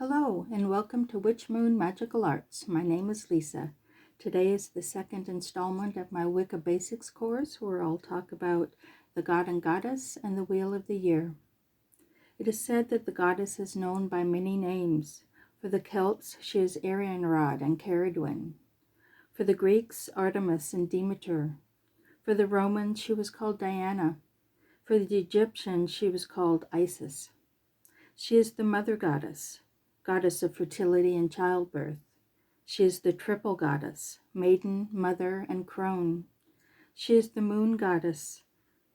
Hello and welcome to Witch Moon Magical Arts. My name is Lisa. Today is the second installment of my Wicca Basics course where I'll talk about the god and goddess and the wheel of the year. It is said that the goddess is known by many names. For the Celts, she is Arianrhod and Ceridwen. For the Greeks, Artemis and Demeter. For the Romans, she was called Diana. For the Egyptians, she was called Isis. She is the mother goddess, goddess of fertility and childbirth. She is the triple goddess, maiden, mother, and crone. She is the moon goddess,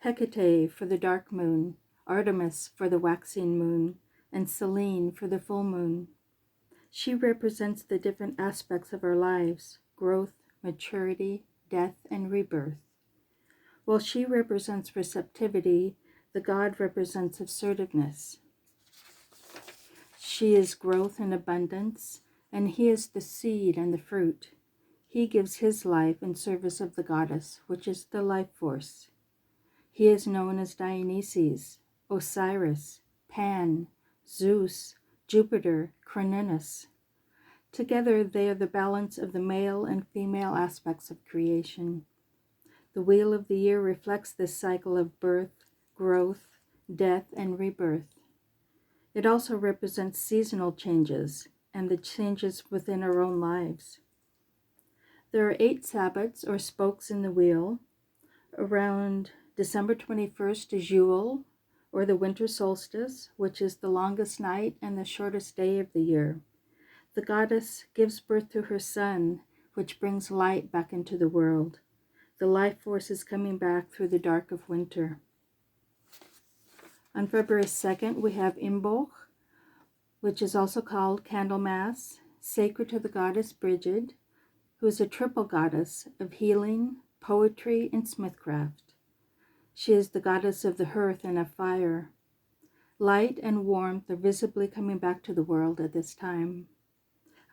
Hecate for the dark moon, Artemis for the waxing moon, and Selene for the full moon. She represents the different aspects of our lives: growth, maturity, death, and rebirth. While she represents receptivity, the god represents assertiveness. She is growth and abundance, and he is the seed and the fruit. He gives his life in service of the goddess, which is the life force. He is known as Dionysus, Osiris, Pan, Zeus, Jupiter, Cronus. Together they are the balance of the male and female aspects of creation. The wheel of the year reflects this cycle of birth, growth, death, and rebirth. It also represents seasonal changes and the changes within our own lives. There are 8 sabbats or spokes in the wheel. Around December 21st is Yule, or the winter solstice, which is the longest night and the shortest day of the year. The goddess gives birth to her son, which brings light back into the world. The life force is coming back through the dark of winter. On February 2nd, we have Imbolc, which is also called Candlemas, sacred to the goddess Brigid, who is a triple goddess of healing, poetry, and smithcraft. She is the goddess of the hearth and of fire. Light and warmth are visibly coming back to the world at this time.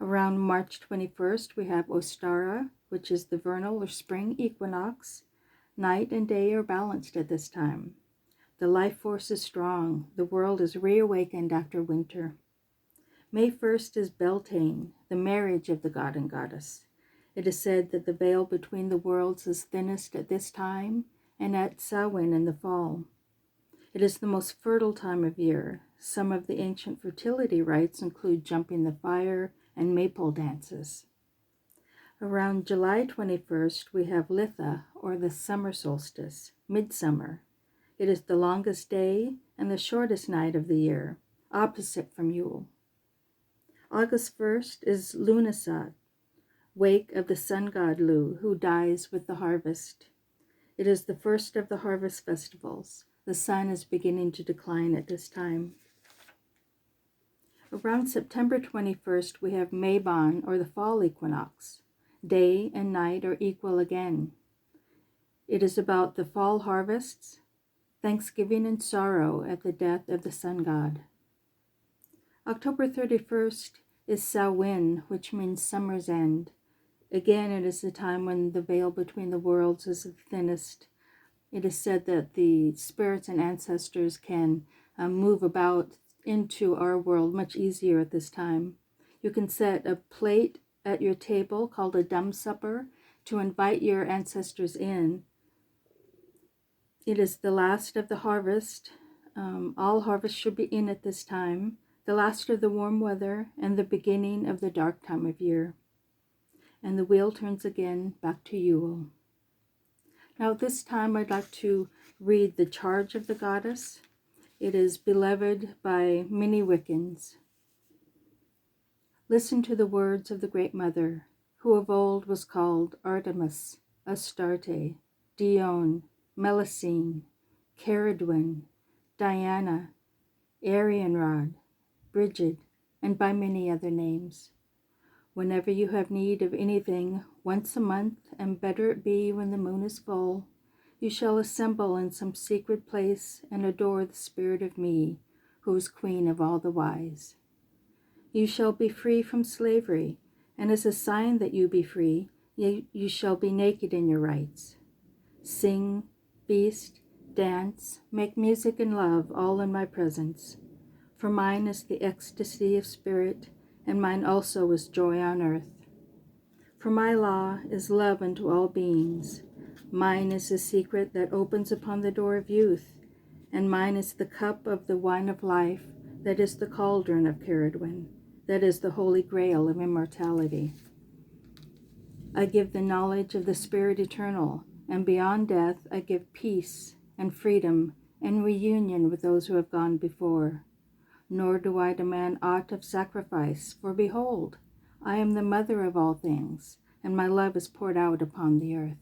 Around March 21st, we have Ostara, which is the vernal or spring equinox. Night and day are balanced at this time. The life force is strong. The world is reawakened after winter. May 1st is Beltane, the marriage of the god and goddess. It is said that the veil between the worlds is thinnest at this time and at Samhain in the fall. It is the most fertile time of year. Some of the ancient fertility rites include jumping the fire and maypole dances. Around July 21st, we have Litha, or the summer solstice, midsummer. It is the longest day and the shortest night of the year, opposite from Yule. August 1st is Lughnasadh, wake of the sun god Lu, who dies with the harvest. It is the first of the harvest festivals. The sun is beginning to decline at this time. Around September 21st, we have Mabon, or the fall equinox. Day and night are equal again. It is about the fall harvests, thanksgiving and sorrow at the death of the sun god. October 31st is Samhain, which means summer's end. Again, it is the time when the veil between the worlds is the thinnest. It is said that the spirits and ancestors can move about into our world much easier at this time. You can set a plate at your table called a dumb supper to invite your ancestors in. It is the last of the harvest. All harvest should be in at this time, the last of the warm weather and the beginning of the dark time of year. And the wheel turns again back to Yule. Now at this time I'd like to read the charge of the goddess. It is beloved by many Wiccans. Listen to the words of the Great Mother, who of old was called Artemis, Astarte, Dione, Melusine, Ceridwen, Diana, Arianrhod, Brigid, and by many other names. Whenever you have need of anything, once a month, and better it be when the moon is full, you shall assemble in some secret place and adore the spirit of me, who is queen of all the wise. You shall be free from slavery, and as a sign that you be free, you shall be naked in your rights. Sing, feast, dance, make music and love, all in my presence. For mine is the ecstasy of spirit, and mine also is joy on earth. For my law is love unto all beings. Mine is the secret that opens upon the door of youth, and mine is the cup of the wine of life, that is the cauldron of Caradwin, that is the holy grail of immortality. I give the knowledge of the Spirit eternal, and beyond death I give peace and freedom and reunion with those who have gone before. Nor do I demand aught of sacrifice, for behold, I am the mother of all things, and my love is poured out upon the earth.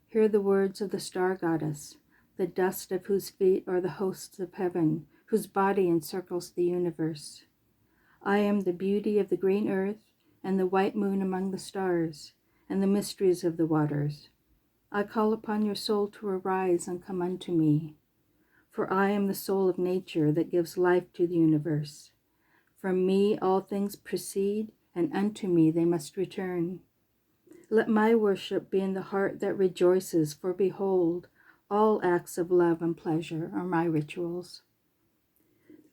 Hear the words of the star goddess, the dust of whose feet are the hosts of heaven, whose body encircles the universe. I am the beauty of the green earth, and the white moon among the stars, and the mysteries of the waters. I call upon your soul to arise and come unto me. For I am the soul of nature that gives life to the universe. From me all things proceed, and unto me they must return. Let my worship be in the heart that rejoices, for behold, all acts of love and pleasure are my rituals.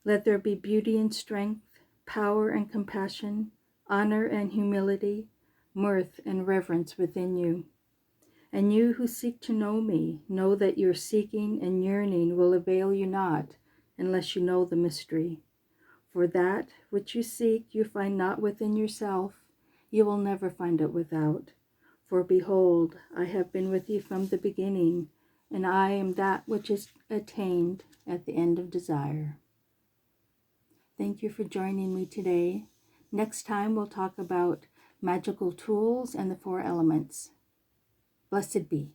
Let there be beauty and strength, power and compassion, honor and humility, mirth and reverence within you. And you who seek to know me, know that your seeking and yearning will avail you not unless you know the mystery. For that which you seek you find not within yourself, you will never find it without. For behold, I have been with you from the beginning, and I am that which is attained at the end of desire. Thank you for joining me today. Next time we'll talk about magical tools and the 4 elements. Blessed be.